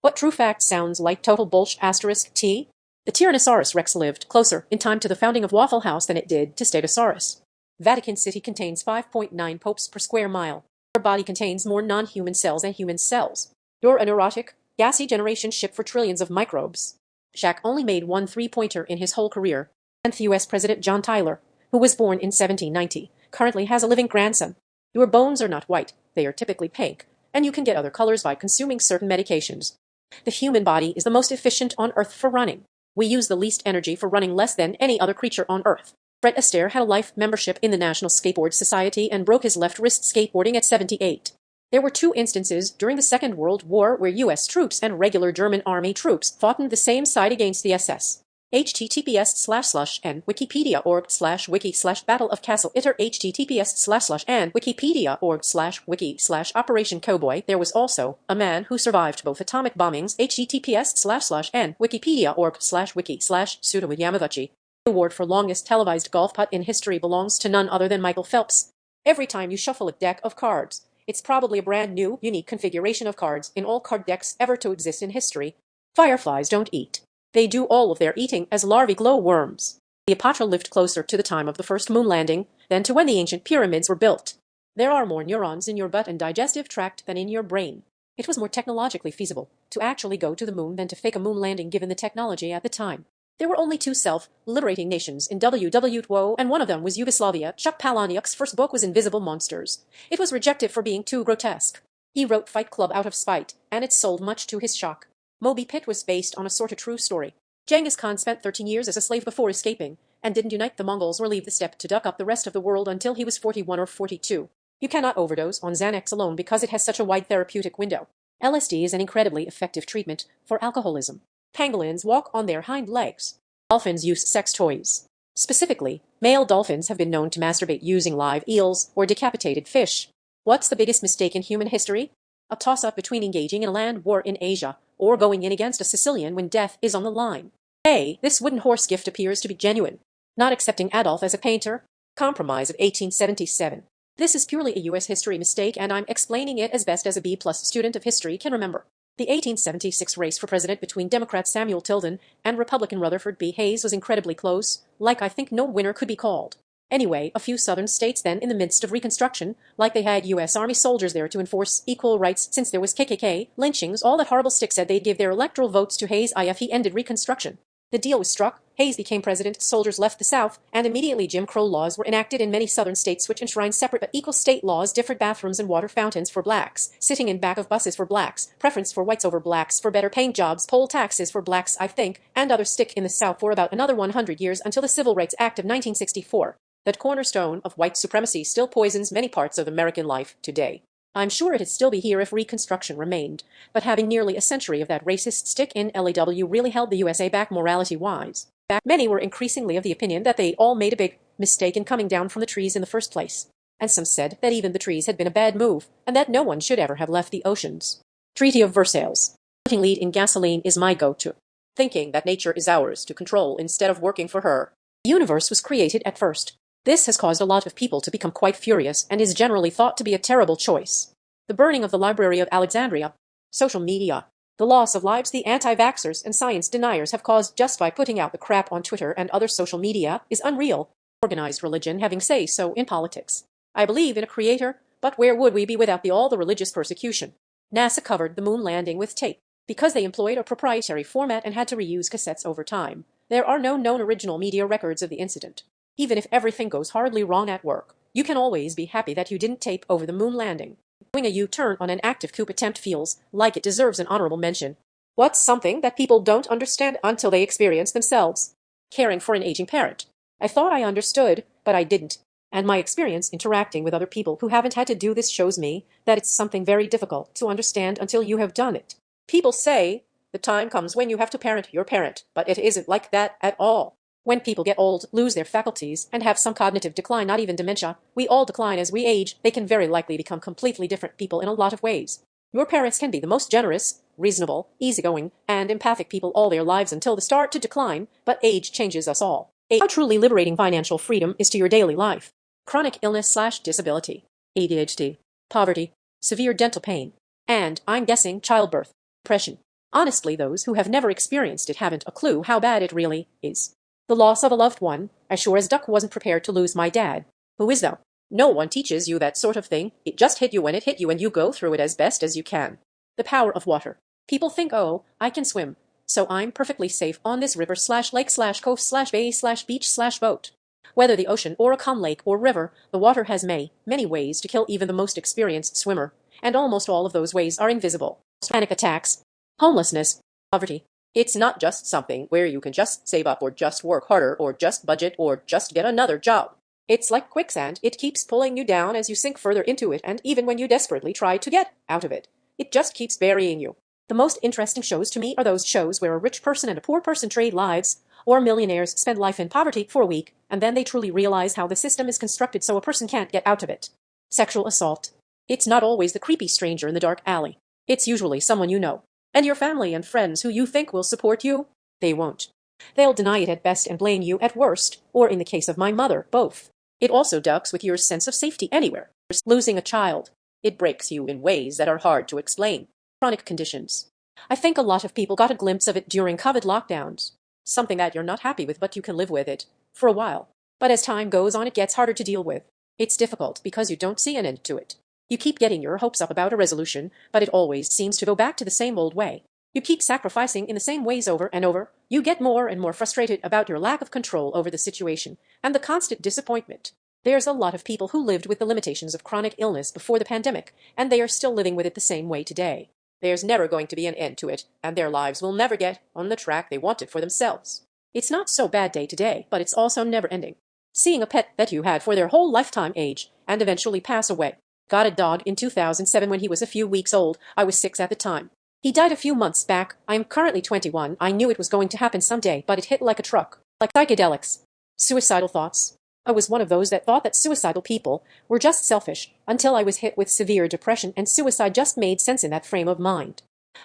What true fact sounds like total bullsh asterisk T? The Tyrannosaurus rex lived closer in time to the founding of Waffle House than it did to Statosaurus. Vatican City contains 5.9 popes per square mile. Your body contains more non-human cells than human cells. You're a neurotic, gassy generation ship for trillions of microbes. Shaq only made one three-pointer in his whole career. 10th U.S. President John Tyler, who was born in 1790, currently has a living grandson. Your bones are not white, they are typically pink, and you can get other colors by consuming certain medications. The human body is the most efficient on Earth for running. We use the least energy for running less than any other creature on Earth. Fred Astaire had a life membership in the National Skateboard Society and broke his left wrist skateboarding at 78. There were two instances during the Second World War where U.S. troops and regular German army troops fought on the same side against the SS. https://and wikipedia.org/wiki/Battle of Castle Itter https://and wikipedia.org/wiki/Operation Cowboy. There was also a man who survived both atomic bombings https://and wikipedia.org/wiki/Pseudo Yamaguchi. The award for longest televised golf putt in history belongs to none other than Michael Phelps. Every time you shuffle a deck of cards, it's probably a brand new, unique configuration of cards in all card decks ever to exist in history. Fireflies don't eat. They do all of their eating as larvae glow worms. Cleopatra lived closer to the time of the first moon landing than to when the ancient pyramids were built. There are more neurons in your butt and digestive tract than in your brain. It was more technologically feasible to actually go to the moon than to fake a moon landing given the technology at the time. There were only two self-liberating nations in WW2, and one of them was Yugoslavia. Chuck Palahniuk's first book was Invisible Monsters. It was rejected for being too grotesque. He wrote Fight Club out of spite, and it sold much to his shock. Moby Pitt was based on a sort of true story. Genghis Khan spent 13 years as a slave before escaping, and didn't unite the Mongols or leave the steppe to duck up the rest of the world until he was 41 or 42. You cannot overdose on Xanax alone because it has such a wide therapeutic window. LSD is an incredibly effective treatment for alcoholism. Pangolins walk on their hind legs. Dolphins use sex toys. Specifically, male dolphins have been known to masturbate using live eels or decapitated fish. What's the biggest mistake in human history? A toss-up between engaging in a land war in Asia or going in against a Sicilian when death is on the line. Hey, this wooden horse gift appears to be genuine. Not accepting Adolf as a painter. Compromise of 1877. This is purely a U.S. history mistake, and I'm explaining it as best as a B-plus student of history can remember. The 1876 race for president between Democrat Samuel Tilden and Republican Rutherford B. Hayes was incredibly close, like I think no winner could be called. Anyway, a few southern states then in the midst of Reconstruction, like they had U.S. Army soldiers there to enforce equal rights since there was KKK, lynchings, all that horrible stick said they'd give their electoral votes to Hayes if he ended Reconstruction. The deal was struck, Hayes became president, soldiers left the South, and immediately Jim Crow laws were enacted in many southern states which enshrined separate but equal state laws, different bathrooms and water fountains for blacks, sitting in back of buses for blacks, preference for whites over blacks, for better paying jobs, poll taxes for blacks, I think, and other stick in the South for about another 100 years until the Civil Rights Act of 1964. That cornerstone of white supremacy still poisons many parts of American life today. I'm sure it'd still be here if Reconstruction remained, but having nearly a century of that racist stick in LAW really held the USA back morality-wise. Many were increasingly of the opinion that they all made a big mistake in coming down from the trees in the first place, and some said that even the trees had been a bad move, and that no one should ever have left the oceans. Treaty of Versailles. Putting lead in gasoline is my go-to. Thinking that nature is ours to control instead of working for her. The universe was created at first. This has caused a lot of people to become quite furious and is generally thought to be a terrible choice. The burning of the Library of Alexandria, social media, the loss of lives the anti-vaxxers and science deniers have caused just by putting out the crap on Twitter and other social media is unreal. Organized religion having say-so in politics. I believe in a creator, but where would we be without all the religious persecution? NASA covered the moon landing with tape because they employed a proprietary format and had to reuse cassettes over time. There are no known original media records of the incident. Even if everything goes horribly wrong at work, you can always be happy that you didn't tape over the moon landing. Doing a U-turn on an active coup attempt feels like it deserves an honorable mention. What's something that people don't understand until they experience themselves? Caring for an aging parent. I thought I understood, but I didn't. And my experience interacting with other people who haven't had to do this shows me that it's something very difficult to understand until you have done it. People say the time comes when you have to parent your parent, but it isn't like that at all. When people get old, lose their faculties, and have some cognitive decline, not even dementia, we all decline as we age, they can very likely become completely different people in a lot of ways. Your parents can be the most generous, reasonable, easygoing, and empathic people all their lives until they start to decline, but age changes us all. How truly liberating financial freedom is to your daily life. Chronic illness/disability, ADHD, poverty, severe dental pain, and, I'm guessing, childbirth, depression. Honestly, those who have never experienced it haven't a clue how bad it really is. The loss of a loved one, as sure as duck wasn't prepared to lose my dad. Who is though? No one teaches you that sort of thing. It just hit you when it hit you and you go through it as best as you can. The power of water. People think, oh, I can swim, so I'm perfectly safe on this river slash lake slash cove slash bay slash beach slash boat. Whether the ocean or a calm lake or river, the water has many ways to kill even the most experienced swimmer, and almost all of those ways are invisible. Panic attacks, homelessness, poverty. It's not just something where you can just save up or just work harder or just budget or just get another job. It's like quicksand. It keeps pulling you down as you sink further into it, and even when you desperately try to get out of it, it just keeps burying you. The most interesting shows to me are those shows where a rich person and a poor person trade lives, or millionaires spend life in poverty for a week, and then they truly realize how the system is constructed so a person can't get out of it. Sexual assault. It's not always the creepy stranger in the dark alley. It's usually someone you know. And your family and friends who you think will support you, they won't. They'll deny it at best and blame you at worst, or in the case of my mother, both. It also ducks with your sense of safety anywhere. Losing a child. It breaks you in ways that are hard to explain. Chronic conditions. I think a lot of people got a glimpse of it during COVID lockdowns. Something that you're not happy with, but you can live with it for a while. But as time goes on, it gets harder to deal with. It's difficult because you don't see an end to it. You keep getting your hopes up about a resolution, but it always seems to go back to the same old way. You keep sacrificing in the same ways over and over. You get more and more frustrated about your lack of control over the situation and the constant disappointment. There's a lot of people who lived with the limitations of chronic illness before the pandemic, and they are still living with it the same way today. There's never going to be an end to it, and their lives will never get on the track they wanted for themselves. It's not so bad day to day, but it's also never ending. Seeing a pet that you had for their whole lifetime age and eventually pass away. Got a dog in 2007 when he was a few weeks old. I was 6 at the time. He died a few months back. I'm currently 21. I knew it was going to happen someday, but it hit like a truck. Like psychedelics. Suicidal thoughts. I was one of those that thought that suicidal people were just selfish, until I was hit with severe depression and suicide just made sense in that frame of mind.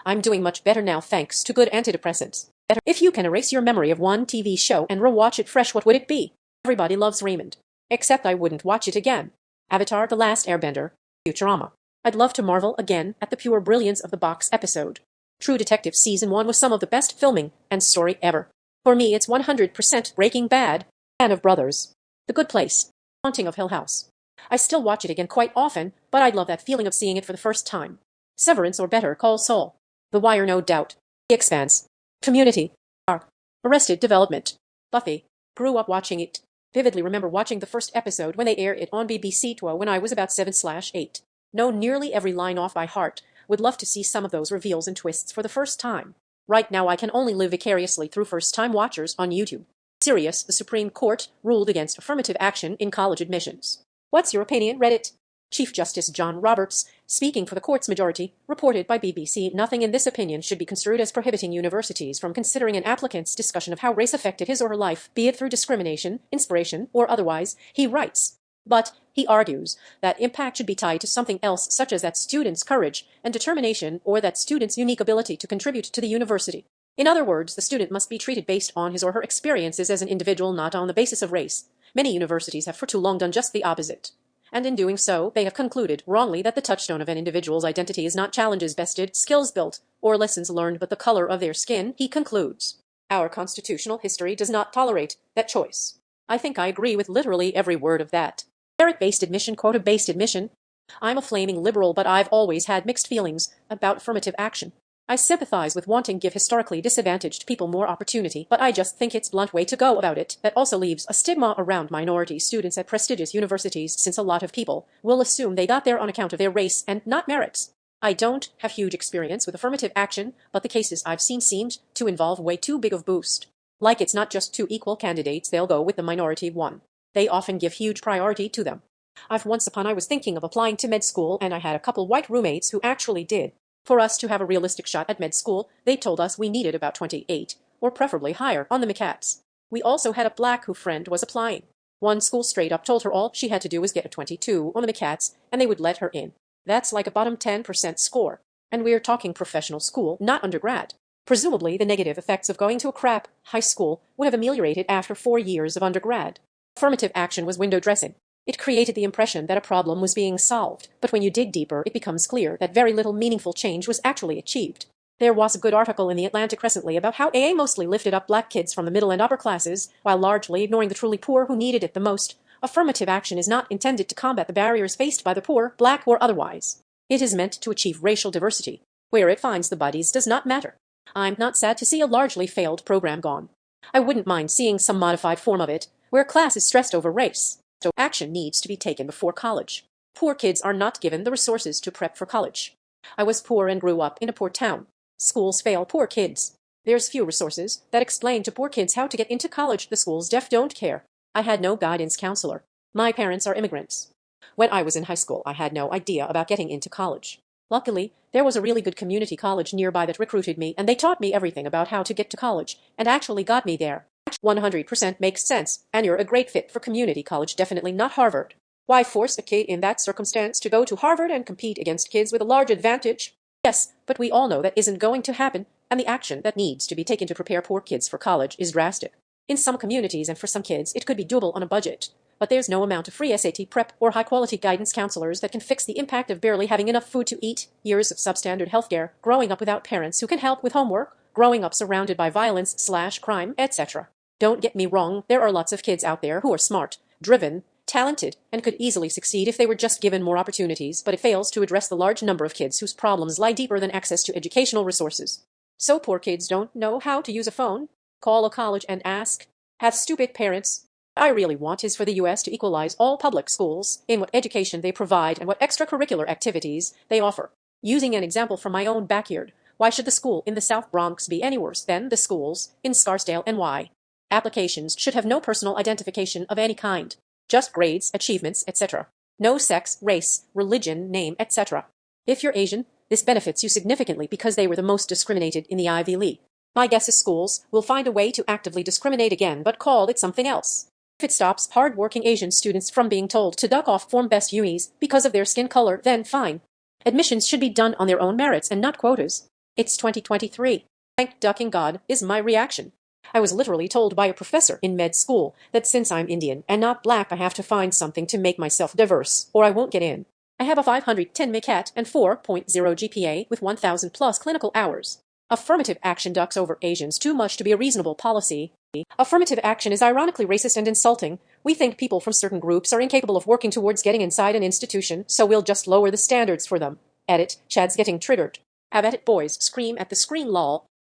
I'm doing much better now thanks to good antidepressants. Better. If you can erase your memory of one TV show and rewatch it fresh, what would it be? Everybody loves Raymond. Except I wouldn't watch it again. Avatar: The Last Airbender. Futurama. I'd love to marvel again at the pure brilliance of the box episode. True Detective Season 1 was some of the best filming and story ever. For me, it's 100% Breaking Bad. Band of Brothers. The Good Place. Haunting of Hill House. I still watch it again quite often, but I'd love that feeling of seeing it for the first time. Severance or Better Call Saul. The Wire, no doubt. The Expanse. Community. Arrested Development. Buffy. Grew up watching it. Vividly remember watching the first episode when they aired it on BBC Two when I was about 7/8. Know nearly every line off by heart. Would love to see some of those reveals and twists for the first time. Right now I can only live vicariously through first-time watchers on YouTube. Serious, the Supreme Court ruled against affirmative action in college admissions. What's your opinion, Reddit? Chief Justice John Roberts, speaking for the court's majority, reported by BBC, nothing in this opinion should be construed as prohibiting universities from considering an applicant's discussion of how race affected his or her life, be it through discrimination, inspiration, or otherwise, he writes. But, he argues, that impact should be tied to something else such as that student's courage and determination or that student's unique ability to contribute to the university. In other words, the student must be treated based on his or her experiences as an individual, not on the basis of race. Many universities have for too long done just the opposite. And in doing so, they have concluded, wrongly, that the touchstone of an individual's identity is not challenges bested, skills built, or lessons learned, but the color of their skin, he concludes. Our constitutional history does not tolerate that choice. I think I agree with literally every word of that. Merit-based admission, quota-based admission. I'm a flaming liberal, but I've always had mixed feelings about affirmative action. I sympathize with wanting to give historically disadvantaged people more opportunity, but I just think it's a blunt way to go about it that also leaves a stigma around minority students at prestigious universities, since a lot of people will assume they got there on account of their race and not merits. I don't have huge experience with affirmative action, but the cases I've seen seemed to involve way too big of boost. Like it's not just two equal candidates, they'll go with the minority one. They often give huge priority to them. Once upon I was thinking of applying to med school, and I had a couple white roommates who actually did. For us to have a realistic shot at med school, they told us we needed about 28, or preferably higher, on the MCATs. We also had a black friend was applying. One school straight up told her all she had to do was get a 22 on the MCATs, and they would let her in. That's like a bottom 10% score. And we're talking professional school, not undergrad. Presumably, the negative effects of going to a crap high school would have ameliorated after 4 years of undergrad. Affirmative action was window dressing. It created the impression that a problem was being solved, but when you dig deeper, it becomes clear that very little meaningful change was actually achieved. There was a good article in the Atlantic recently about how AA mostly lifted up black kids from the middle and upper classes, while largely ignoring the truly poor who needed it the most. Affirmative action is not intended to combat the barriers faced by the poor, black or otherwise. It is meant to achieve racial diversity. Where it finds the bodies does not matter. I'm not sad to see a largely failed program gone. I wouldn't mind seeing some modified form of it, where class is stressed over race. So action needs to be taken before college. Poor kids are not given the resources to prep for college. I was poor and grew up in a poor town. Schools fail poor kids. There's few resources that explain to poor kids how to get into college. The schools don't care. I had no guidance counselor. My parents are immigrants. When I was in high school, I had no idea about getting into college. Luckily, there was a really good community college nearby that recruited me, and they taught me everything about how to get to college, and actually got me there. 100% makes sense, and you're a great fit for community college, definitely not Harvard. Why force a kid in that circumstance to go to Harvard and compete against kids with a large advantage? Yes, but we all know that isn't going to happen, and the action that needs to be taken to prepare poor kids for college is drastic. In some communities and for some kids, it could be doable on a budget. But there's no amount of free SAT prep or high-quality guidance counselors that can fix the impact of barely having enough food to eat, years of substandard healthcare, growing up without parents who can help with homework, growing up surrounded by violence/crime, etc. Don't get me wrong, there are lots of kids out there who are smart, driven, talented, and could easily succeed if they were just given more opportunities, but it fails to address the large number of kids whose problems lie deeper than access to educational resources. So poor kids don't know how to use a phone, call a college and ask, have stupid parents. What I really want is for the US to equalize all public schools in what education they provide and what extracurricular activities they offer. Using an example from my own backyard, why should the school in the South Bronx be any worse than the schools in Scarsdale and why? Applications should have no personal identification of any kind. Just grades, achievements, etc. No sex, race, religion, name, etc. If you're Asian, this benefits you significantly because they were the most discriminated in the Ivy League. My guess is schools will find a way to actively discriminate again but call it something else. If it stops hard-working Asian students from being told to duck off from best unis because of their skin color, then fine. Admissions should be done on their own merits and not quotas. It's 2023. Thank ducking God is my reaction. I was literally told by a professor in med school that since I'm Indian and not black, I have to find something to make myself diverse, or I won't get in. I have a 510 MCAT and 4.0 GPA with 1,000 plus clinical hours. Affirmative action ducks over Asians too much to be a reasonable policy. Affirmative action is ironically racist and insulting. We think people from certain groups are incapable of working towards getting inside an institution, so we'll just lower the standards for them. Edit, Chad's getting triggered. Have at it, boys. Scream at the screen, lol.